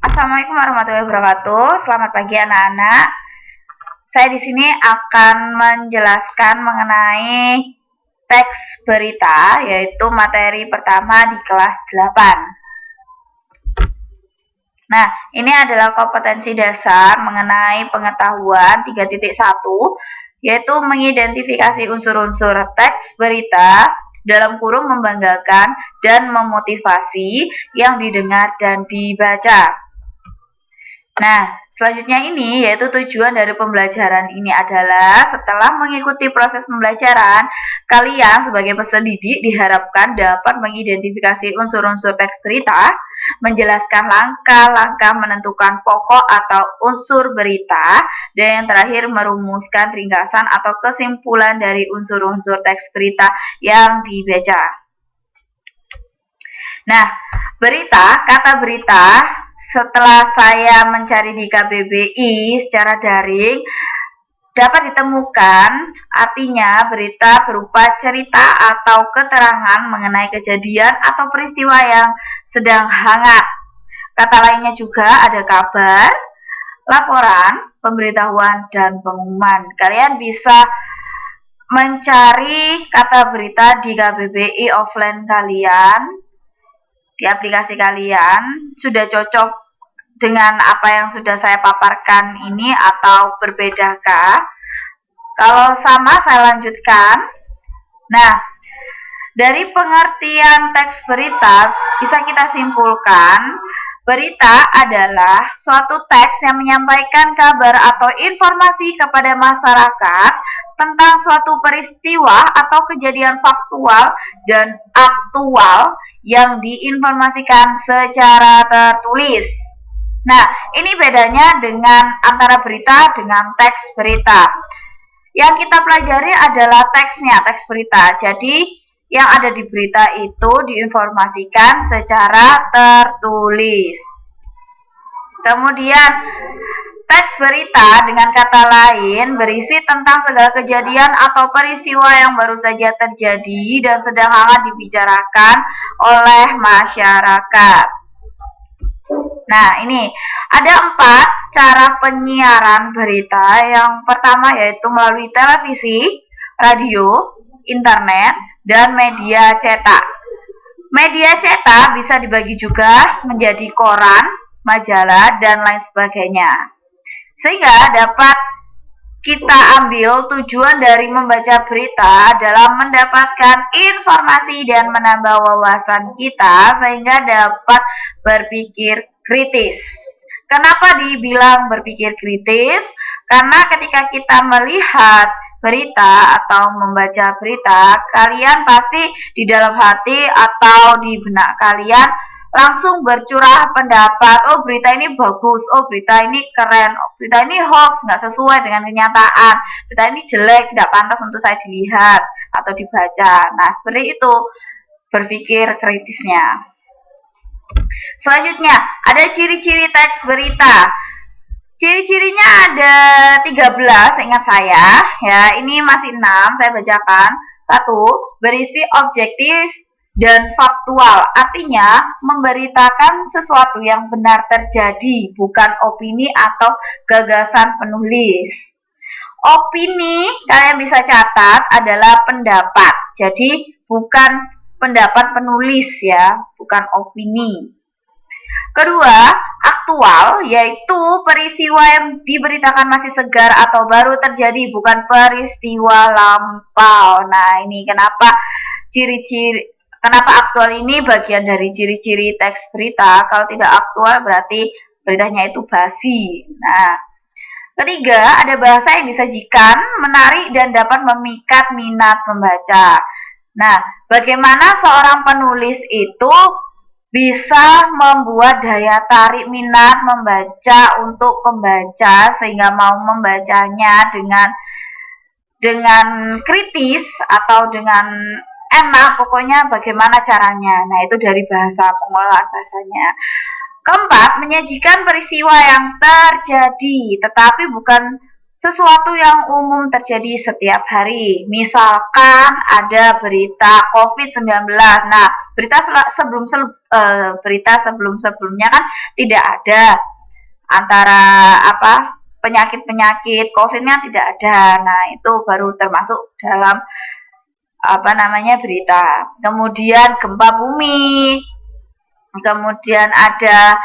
Assalamualaikum warahmatullahi wabarakatuh. Selamat pagi anak-anak. Saya di sini akan menjelaskan mengenai teks berita, yaitu materi pertama di kelas 8. Nah, ini adalah kompetensi dasar mengenai pengetahuan 3.1, yaitu mengidentifikasi unsur-unsur teks berita dalam kurung membanggakan dan memotivasi yang didengar dan dibaca. Nah, selanjutnya ini yaitu tujuan dari pembelajaran ini adalah setelah mengikuti proses pembelajaran, kalian sebagai peserta didik diharapkan dapat mengidentifikasi unsur-unsur teks berita, menjelaskan langkah-langkah menentukan pokok atau unsur berita, dan yang terakhir merumuskan ringkasan atau kesimpulan dari unsur-unsur teks berita yang dibaca. Nah, kata berita setelah saya mencari di KBBI secara daring dapat ditemukan artinya berita berupa cerita atau keterangan mengenai kejadian atau peristiwa yang sedang hangat. Kata lainnya juga ada kabar, laporan, pemberitahuan, dan pengumuman. Kalian bisa mencari kata berita di KBBI offline kalian, di aplikasi kalian. Sudah cocok dengan apa yang sudah saya paparkan ini atau berbedakah? Kalau sama saya lanjutkan. Nah, dari pengertian teks berita bisa kita simpulkan berita adalah suatu teks yang menyampaikan kabar atau informasi kepada masyarakat tentang suatu peristiwa atau kejadian faktual dan aktual yang diinformasikan secara tertulis. Nah, ini bedanya dengan antara berita dengan teks berita. Yang kita pelajari adalah teksnya, teks berita. Jadi, yang ada di berita itu diinformasikan secara tertulis. Kemudian, teks berita dengan kata lain berisi tentang segala kejadian atau peristiwa yang baru saja terjadi dan sedang hangat dibicarakan oleh masyarakat. Nah, ini ada 4 cara penyiaran berita. Yang pertama yaitu melalui televisi, radio, internet, dan media cetak. Media cetak bisa dibagi juga menjadi koran, majalah, dan lain sebagainya. Sehingga dapat kita ambil tujuan dari membaca berita adalah mendapatkan informasi dan menambah wawasan kita sehingga dapat berpikir kritis. Kenapa dibilang berpikir kritis? Karena ketika kita melihat berita atau membaca berita, kalian pasti di dalam hati atau di benak kalian langsung bercurah pendapat. Oh, berita ini bagus, oh berita ini keren, oh berita ini hoax, nggak sesuai dengan kenyataan, berita ini jelek, tidak pantas untuk saya dilihat atau dibaca. Nah, seperti itu berpikir kritisnya. Selanjutnya, ada ciri-ciri teks berita. Ciri-cirinya ada 13, ingat saya. Ya, ini masih 6, saya bacakan. 1. Berisi objektif dan faktual. Artinya, memberitakan sesuatu yang benar terjadi, bukan opini atau gagasan penulis. Opini, kalian bisa catat, adalah pendapat. Jadi, bukan pendapat penulis ya, bukan opini. Kedua, aktual, yaitu peristiwa yang diberitakan masih segar atau baru terjadi, bukan peristiwa lampau. Nah, ini kenapa aktual ini bagian dari ciri-ciri teks berita. Kalau tidak aktual berarti beritanya itu basi. Nah, ketiga, ada bahasa yang disajikan, menarik dan dapat memikat minat pembaca. Nah, bagaimana seorang penulis itu bisa membuat daya tarik minat membaca untuk pembaca sehingga mau membacanya dengan kritis atau dengan enak, pokoknya bagaimana caranya. Nah, itu dari bahasa, pengelolaan bahasanya. Keempat, menyajikan peristiwa yang terjadi tetapi bukan sesuatu yang umum terjadi setiap hari. Misalkan ada berita COVID-19. Nah, berita sebelum-sebelumnya kan tidak ada antara penyakit-penyakit COVID-nya tidak ada. Nah, itu baru termasuk dalam berita. Kemudian gempa bumi. Kemudian ada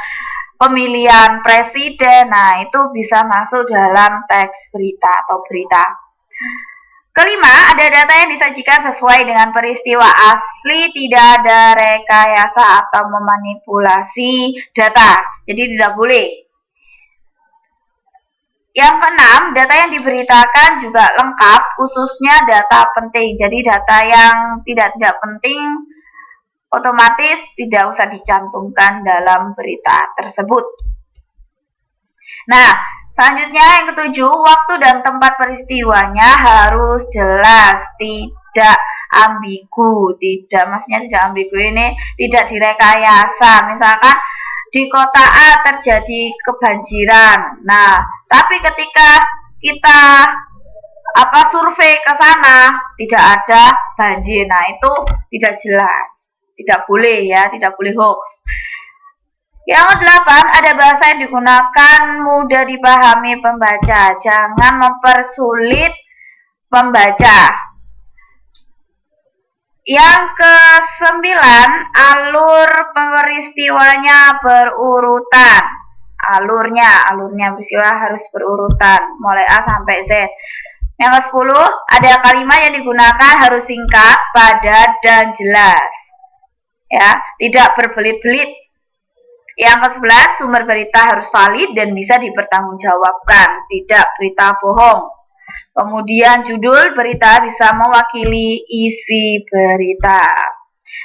pemilihan presiden, nah itu bisa masuk dalam teks berita atau berita. Kelima, ada data yang disajikan sesuai dengan peristiwa asli, tidak ada rekayasa atau memanipulasi data, jadi tidak boleh. Yang keenam, data yang diberitakan juga lengkap, khususnya data penting, jadi data yang tidak penting otomatis tidak usah dicantumkan dalam berita tersebut. Nah, selanjutnya yang ketujuh, waktu dan tempat peristiwanya harus jelas, tidak ambigu. Maksudnya tidak ambigu ini tidak direkayasa. Misalkan di kota A terjadi kebanjiran. Nah, tapi ketika kita survei ke sana tidak ada banjir. Nah, itu tidak jelas. Tidak boleh ya, tidak boleh hoax. Yang kedelapan, ada bahasa yang digunakan mudah dipahami pembaca. Jangan mempersulit pembaca. Yang kesembilan, alur peristiwanya berurutan. Alurnya peristiwa harus berurutan, mulai A sampai Z. Yang ke-10, ada kalimat yang digunakan harus singkat, padat, dan jelas. Ya, tidak berbelit-belit. Yang ke-11, sumber berita harus valid dan bisa dipertanggungjawabkan, tidak berita bohong. Kemudian judul berita bisa mewakili isi berita.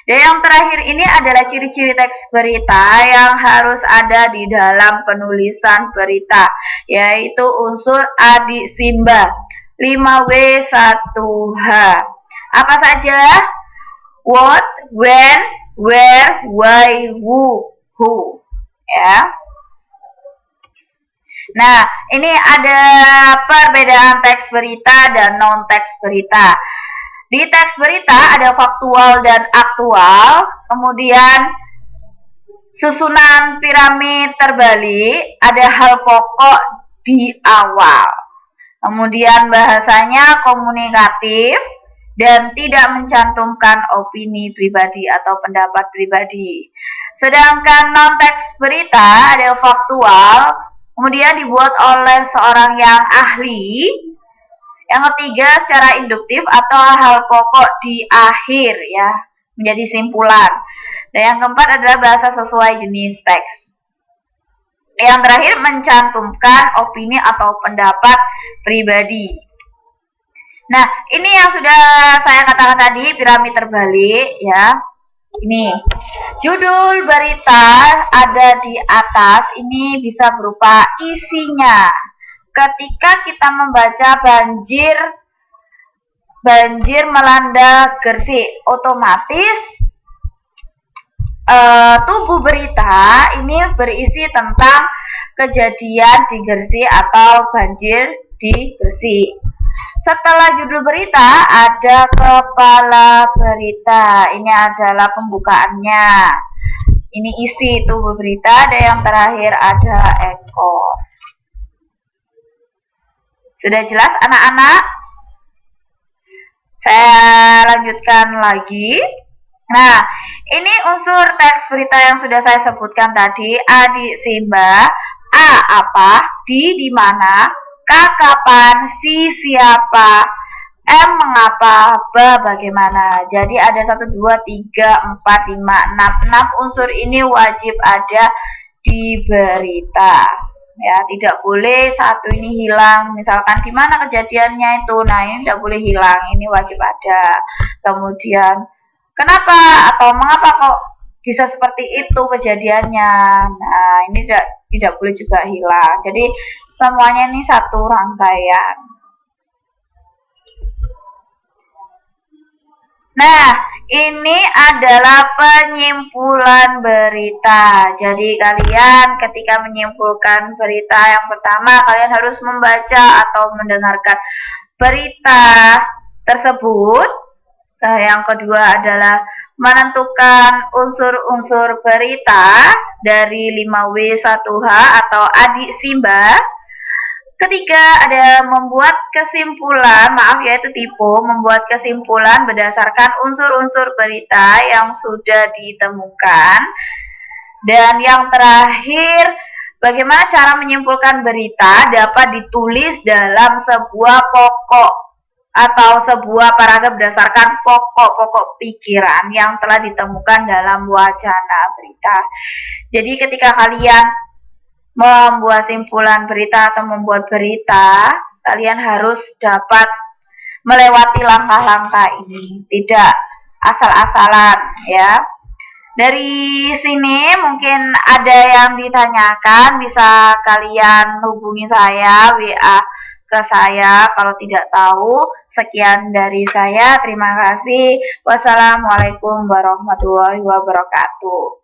Dan yang terakhir ini adalah ciri-ciri teks berita yang harus ada di dalam penulisan berita, yaitu unsur adisimba 5W1H. Apa saja? What, when, where, why, who. Ya. Nah, ini ada perbedaan teks berita dan non-teks berita. Di teks berita ada faktual dan aktual, kemudian susunan piramid terbalik, ada hal pokok di awal. Kemudian bahasanya komunikatif dan tidak mencantumkan opini pribadi atau pendapat pribadi. Sedangkan non-teks berita ada faktual, kemudian dibuat oleh seorang yang ahli. Yang ketiga, secara induktif atau hal pokok di akhir ya, menjadi simpulan. Dan yang keempat adalah bahasa sesuai jenis teks. Yang terakhir, mencantumkan opini atau pendapat pribadi. Nah, ini yang sudah saya katakan tadi, piramid terbalik ya. Ini judul berita ada di atas, ini bisa berupa isinya. Ketika kita membaca banjir melanda Gresik, otomatis tubuh berita ini berisi tentang kejadian di Gresik atau banjir di Gresik. Setelah judul berita ada kepala berita, ini adalah pembukaannya. Ini isi tubuh berita, dan yang terakhir ada ekor. Sudah jelas anak-anak? Saya lanjutkan lagi. Nah, ini unsur teks berita yang sudah saya sebutkan tadi. Adisimba, A apa, di mana, K kapan, si siapa, M mengapa, B bagaimana. Jadi ada 1, 2, 3, 4, 5, 6 unsur ini wajib ada di berita. Ya, tidak boleh satu ini hilang. Misalkan di mana kejadiannya itu, nah ini tidak boleh hilang, ini wajib ada. Kemudian kenapa atau mengapa kok bisa seperti itu kejadiannya, nah ini tidak boleh juga hilang. Jadi semuanya ini satu rangkaian. Nah, ini adalah penyimpulan berita. Jadi kalian ketika menyimpulkan berita yang pertama, kalian harus membaca atau mendengarkan berita tersebut. Nah, yang kedua adalah menentukan unsur-unsur berita dari 5W1H atau adik Simba. Ketiga, ada membuat kesimpulan, maaf ya itu tipe, membuat kesimpulan berdasarkan unsur-unsur berita yang sudah ditemukan. Dan yang terakhir, bagaimana cara menyimpulkan berita dapat ditulis dalam sebuah pokok atau sebuah paragraf berdasarkan pokok-pokok pikiran yang telah ditemukan dalam wacana berita. Jadi ketika kalian membuat simpulan berita atau membuat berita, kalian harus dapat melewati langkah-langkah ini, tidak asal-asalan ya. Dari sini mungkin ada yang ditanyakan, bisa kalian hubungi saya, WA ke saya kalau tidak tahu. Sekian dari saya, terima kasih. Wassalamualaikum warahmatullahi wabarakatuh.